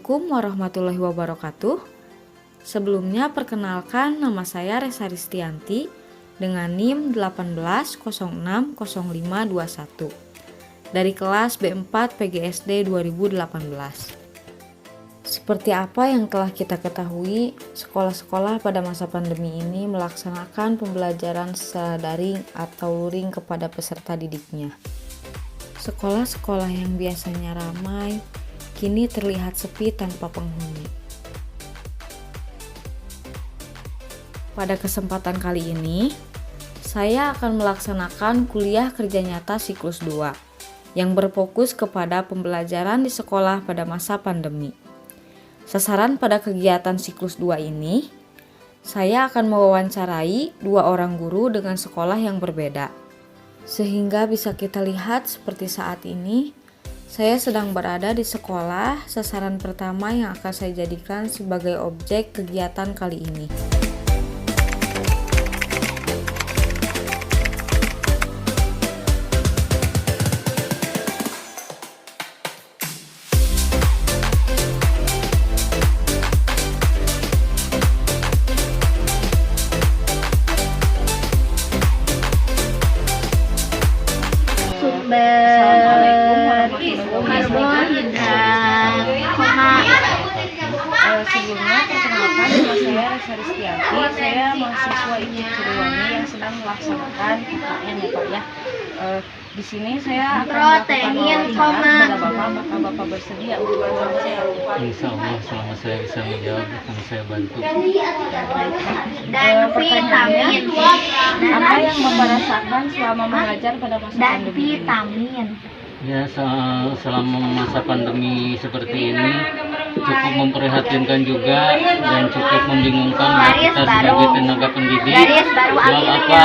Assalamualaikum warahmatullahi wabarakatuh. Sebelumnya perkenalkan, nama saya Resa Ristianti dengan NIM 18060521 dari kelas B4 PGSD 2018. Seperti apa yang telah kita ketahui, sekolah-sekolah pada masa pandemi ini melaksanakan pembelajaran secara daring atau luring kepada peserta didiknya. Sekolah-sekolah yang biasanya ramai kini terlihat sepi tanpa penghuni. Pada kesempatan kali ini, saya akan melaksanakan kuliah kerja nyata siklus 2 yang berfokus kepada pembelajaran di sekolah pada masa pandemi. Sasaran pada kegiatan siklus 2 ini, saya akan mewawancarai 2 orang guru dengan sekolah yang berbeda. Sehingga bisa kita lihat seperti saat ini, saya sedang berada di sekolah sasaran pertama yang akan saya jadikan sebagai objek kegiatan kali ini. Sebelumnya perkenalkan, nama saya Resa Ristianti. Saya mahasiswa IPB Siliwangi yang sedang melaksanakan KKN ya Pak ya. Di sini saya akan melakukan wawancara kepada Bapak. Apakah Bapak bersedia untuk menjawab saya? Insya Allah selama saya bisa menjawab akan saya bantu. Pertanyaannya, apa yang Bapak rasakan selama mengajar pada masa pandemi ini? Ya, selama masa pandemi seperti ini cukup memprihatinkan juga dan cukup membingungkan buat kita sebagai tenaga pendidik. Sebab apa?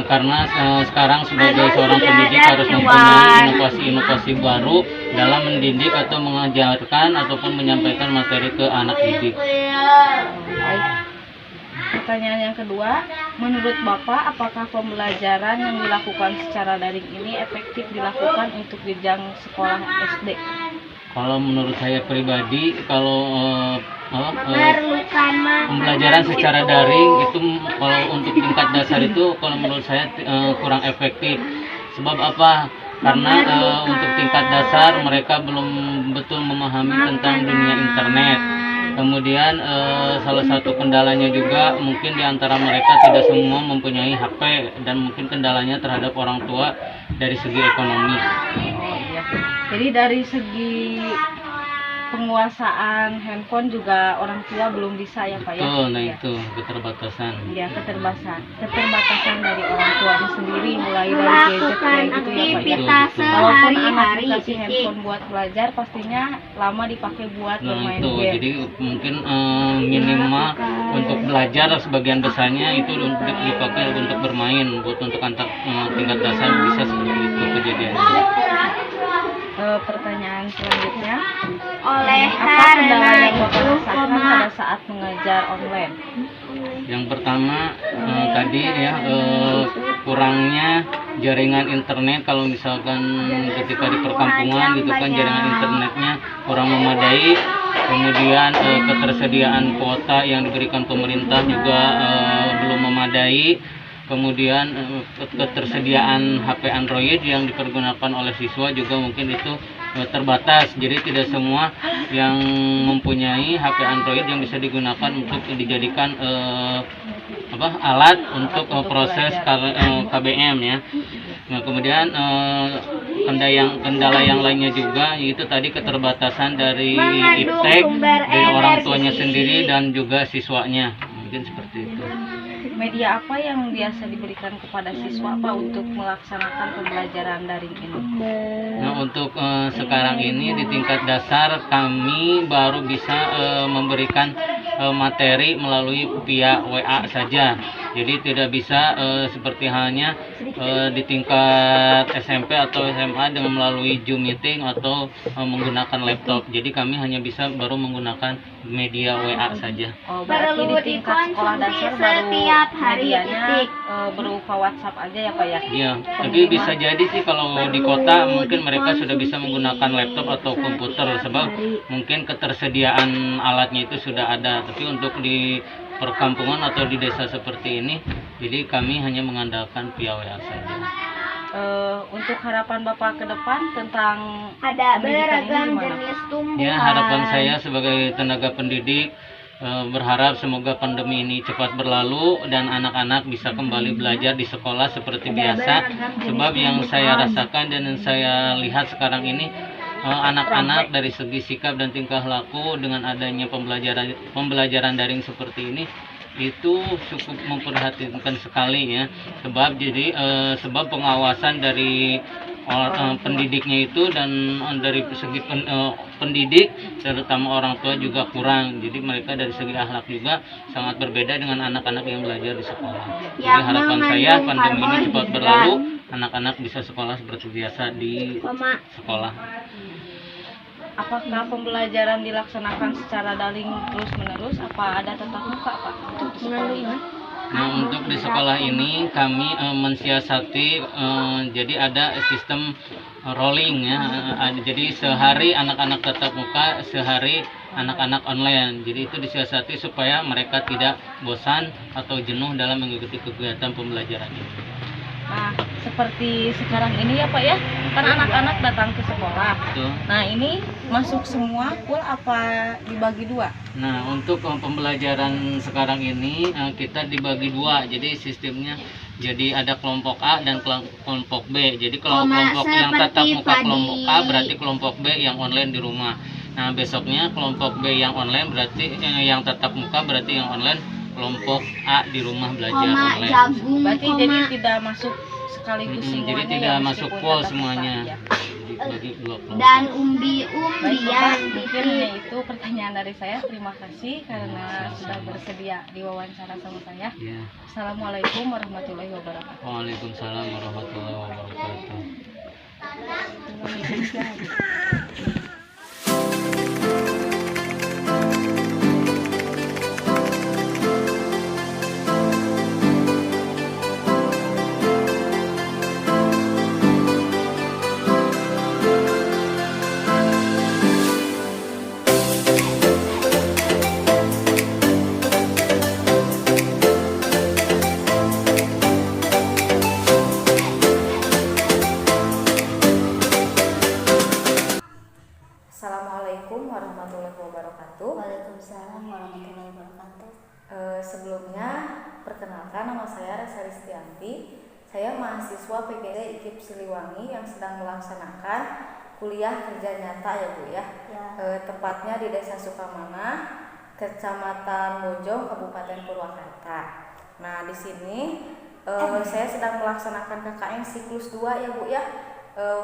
Karena sekarang sebagai seorang pendidik harus mempunyai inovasi-inovasi baru dalam mendidik atau mengajarkan ataupun menyampaikan materi ke anak didik. Pertanyaan yang kedua, menurut Bapak, apakah pembelajaran yang dilakukan secara daring ini efektif dilakukan untuk jenjang sekolah SD? Kalau menurut saya pribadi, kalau pembelajaran secara daring itu kalau untuk tingkat dasar itu kalau menurut saya kurang efektif. Sebab apa? Karena untuk tingkat dasar mereka belum betul memahami tentang dunia internet. Kemudian salah satu kendalanya juga mungkin di antara mereka tidak semua mempunyai HP dan mungkin kendalanya terhadap orang tua dari segi ekonomi. Jadi dari segi penguasaan handphone juga orang tua belum bisa ya Pak ya? Betul, nah itu keterbatasan. Ya, keterbatasan dari orang tuanya sendiri, mulai dari gadget kayak gitu ya Pak ya. Walaupun anak dikasih handphone buat belajar, pastinya lama dipakai buat bermain itu, game. jadi mungkin minimal untuk belajar sebagian besarnya itu untuk dipakai untuk bermain, buat untuk antar tingkat dasar bisa seperti itu kejadiannya. Pertanyaan selanjutnya, apa kendala yang Bapak rasakan pada saat mengajar online? Yang pertama tadi ya kurangnya jaringan internet. Kalau misalkan ketika di perkampungan gitu kan jaringan internetnya kurang memadai. Kemudian ketersediaan kuota yang diberikan pemerintah juga belum memadai. Kemudian ketersediaan HP Android yang dipergunakan oleh siswa juga mungkin itu terbatas. Jadi tidak semua yang mempunyai HP Android yang bisa digunakan untuk dijadikan alat untuk proses KBM ya. Nah, kemudian kendala yang lainnya juga yaitu tadi keterbatasan dari iptek, dari orang tuanya sendiri dan juga siswanya. Mungkin seperti itu. Media apa yang biasa diberikan kepada siswa Pak untuk melaksanakan pembelajaran daring ini? Nah, untuk sekarang ini di tingkat dasar kami baru bisa memberikan materi melalui via WA saja. Jadi tidak bisa seperti halnya di tingkat SMP atau SMA dengan melalui Zoom meeting atau menggunakan laptop. Jadi kami hanya bisa baru menggunakan media WA saja. Oh, berarti di tingkat sekolah dasar baru medianya berupa WhatsApp aja ya Pak ya? Iya, tapi bisa jadi sih kalau di kota mungkin mereka sudah bisa menggunakan laptop atau komputer, sebab mungkin ketersediaan alatnya itu sudah ada. Tapi untuk di perkampungan atau di desa seperti ini, jadi kami hanya mengandalkan via WA saja. Untuk harapan Bapak ke depan tentang Ada pendidikan ini beragam gimana? jenis tumbuhan. Ya, harapan saya sebagai tenaga pendidik berharap semoga pandemi ini cepat berlalu dan anak-anak bisa kembali belajar di sekolah seperti biasa. Sebab yang saya rasakan dan yang saya lihat sekarang ini, anak-anak dari segi sikap dan tingkah laku dengan adanya pembelajaran daring seperti ini itu cukup memperhatikan sekali ya. Sebab pengawasan dari pendidiknya itu dan dari segi pendidik terutama orang tua juga kurang. Jadi mereka dari segi akhlak juga sangat berbeda dengan anak-anak yang belajar di sekolah. Jadi harapan saya pandemi ini cepat berlalu, anak-anak bisa sekolah seperti biasa di sekolah. Apakah pembelajaran dilaksanakan secara daring terus-menerus? Apa ada tatap muka Pak untuk sekolah ini? Nah, untuk di sekolah ini kami mensiasati, jadi ada sistem rolling ya. Jadi sehari anak-anak tatap muka, sehari anak-anak online. Jadi itu disiasati supaya mereka tidak bosan atau jenuh dalam mengikuti kegiatan pembelajaran ini. Nah, seperti sekarang ini ya Pak ya, kan anak-anak datang ke sekolah. Betul. Nah, ini masuk semua full apa dibagi dua? Nah, untuk pembelajaran sekarang ini kita dibagi dua. Jadi sistemnya jadi ada kelompok A dan kelompok B. Jadi kalau kelompok yang tatap muka kelompok A berarti kelompok B yang online di rumah. Nah, besoknya kelompok B yang online berarti yang tatap muka berarti yang online kelompok A di rumah belajar online. Berarti jadi tidak masuk sekaligus semuanya. Jadi ya, tidak masuk meskipun full tatap semuanya. muka, ya. Dibagi dua kelompok. Dan Baik umbi-umbian. Bapak, mungkin hanya itu pertanyaan dari saya. Terima kasih karena sudah bersedia diwawancara sama saya. Ya. Assalamualaikum warahmatullahi wabarakatuh. Waalaikumsalam warahmatullahi wabarakatuh. Assalamualaikum warahmatullahi wabarakatuh. Waalaikumsalam warahmatullahi wabarakatuh. Sebelumnya, perkenalkan nama saya Resa Ristianti. Saya mahasiswa PGD IKIP Siliwangi yang sedang melaksanakan kuliah kerja nyata ya Bu ya. Tepatnya di Desa Sukamana, Kecamatan Bojong, Kabupaten Purwakarta. Nah, di sini saya sedang melaksanakan KKN siklus 2 ya Bu ya.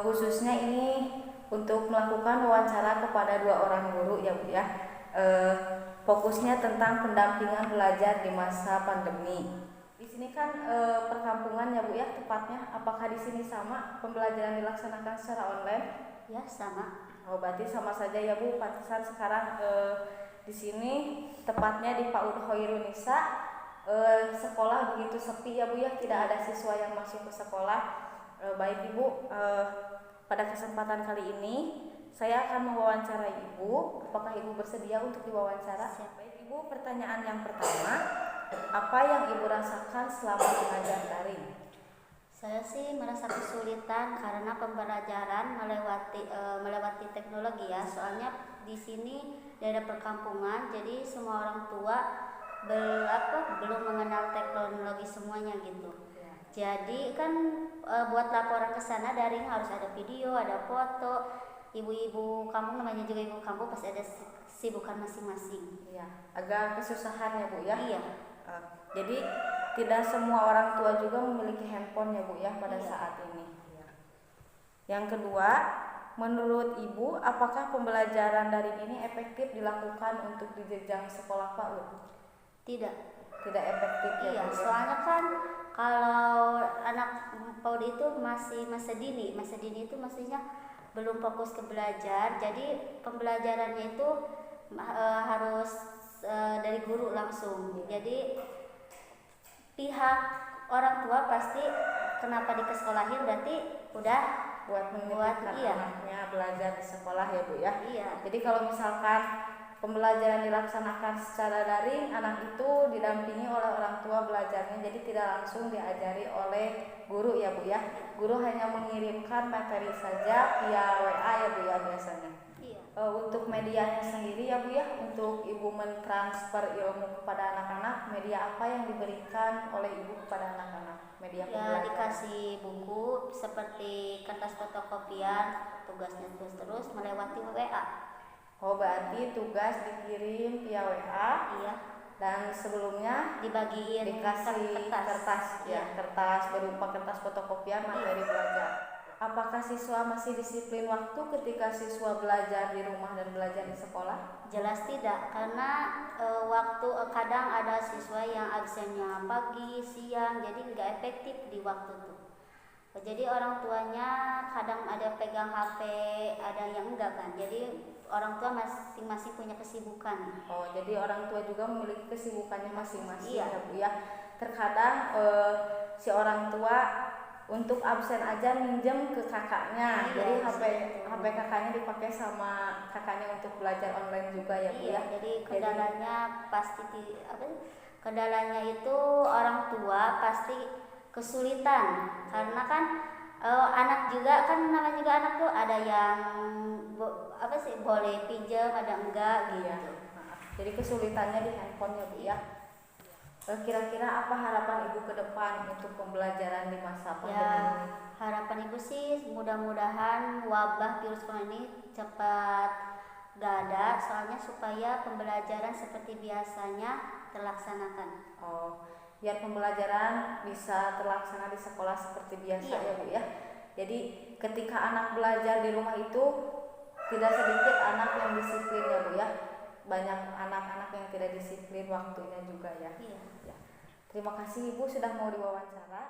Khususnya ini untuk melakukan wawancara kepada 2 orang guru ya Bu ya. Fokusnya tentang pendampingan belajar di masa pandemi. Di sini kan perkampungan ya Bu ya, tepatnya apakah di sini sama pembelajaran dilaksanakan secara online? Ya, sama. Oh, berarti sama saja ya Bu. Pantesan sekarang di sini tepatnya di PAUD Hoirunisa sekolah begitu sepi ya Bu ya, tidak ada siswa yang masuk ke sekolah. Baik Ibu, pada kesempatan kali ini saya akan mewawancarai Ibu. Apakah Ibu bersedia untuk diwawancara? Baik Ibu, pertanyaan yang pertama, apa yang Ibu rasakan selama belajar daring? Saya sih merasa kesulitan karena pembelajaran melewati teknologi ya. Soalnya di sini daerah perkampungan, jadi semua orang tua belum mengenal teknologi semuanya gitu. Jadi kan buat laporan ke sana daring harus ada video, ada foto. Ibu-ibu kampung, namanya juga ibu kampung, pasti ada sibukan masing-masing. Iya, agak kesusahan ya Bu ya. Iya. Jadi tidak semua orang tua juga memiliki handphone ya Bu ya pada Iya. saat ini. Yang kedua, menurut Ibu, apakah pembelajaran daring ini efektif dilakukan untuk di jenjang sekolah PAUD? Tidak. Tidak efektif ya Iya, Bu ya? soalnya kan kalau anak PAUD itu masih masa dini itu maksudnya belum fokus ke belajar, jadi pembelajarannya itu harus dari guru langsung. Jadi pihak orang tua pasti kenapa dikesekolahin berarti udah buat menitipkan iya. anaknya belajar di sekolah ya Bu ya. Iya. Jadi kalau misalkan pembelajaran dilaksanakan secara daring, anak itu didampingi oleh orang tua belajarnya, jadi tidak langsung diajari oleh guru ya Bu ya. Guru hanya mengirimkan materi saja via WA ya Bu ya biasanya. Iya. Untuk medianya sendiri ya Bu ya, untuk Ibu mentransfer ilmu kepada anak-anak, media apa yang diberikan oleh Ibu kepada anak-anak? Media Ya pembelajaran. dikasih buku seperti kertas fotokopian, tugasnya terus melewati WA. Oh berarti tugas dikirim via WA. Iya. Dan sebelumnya Dibagiin dikasih kertas Iya. ya, kertas berupa kertas fotokopian materi belajar. Apakah siswa masih disiplin waktu ketika siswa belajar di rumah dan belajar di sekolah? Jelas tidak, karena waktu kadang ada siswa yang absennya pagi, siang, jadi nggak efektif di waktu itu. Jadi orang tuanya kadang ada pegang HP, ada yang enggak kan. Jadi orang tua masing-masing punya kesibukan. Oh, jadi orang tua juga memiliki kesibukannya masing-masing Iya. ya Bu ya. Terkadang si orang tua untuk absen aja minjem ke kakaknya. Iya, Jadi betul. HP kakaknya dipakai sama kakaknya untuk belajar online juga ya Bu Iya, ya. jadi kendalanya kendalanya itu orang tua pasti kesulitan karena kan anak juga kan namanya juga anak tuh ada yang boleh pinjam, ada enggak gitu. Iya. Jadi kesulitannya di handphone ya Bu ya. Kira-kira apa harapan Ibu ke depan untuk pembelajaran di masa pandemi Ya, ini? harapan Ibu sih mudah-mudahan wabah virus corona ini cepat gak ada, soalnya supaya pembelajaran seperti biasanya terlaksanakan. Oh, biar pembelajaran bisa terlaksana di sekolah seperti biasa Iya. ya Bu ya. Jadi ketika anak belajar di rumah itu tidak sedikit anak yang disiplin ya Bu ya. Banyak anak-anak yang tidak disiplin waktunya juga ya. Iya. Ya. Terima kasih Ibu sudah mau diwawancara.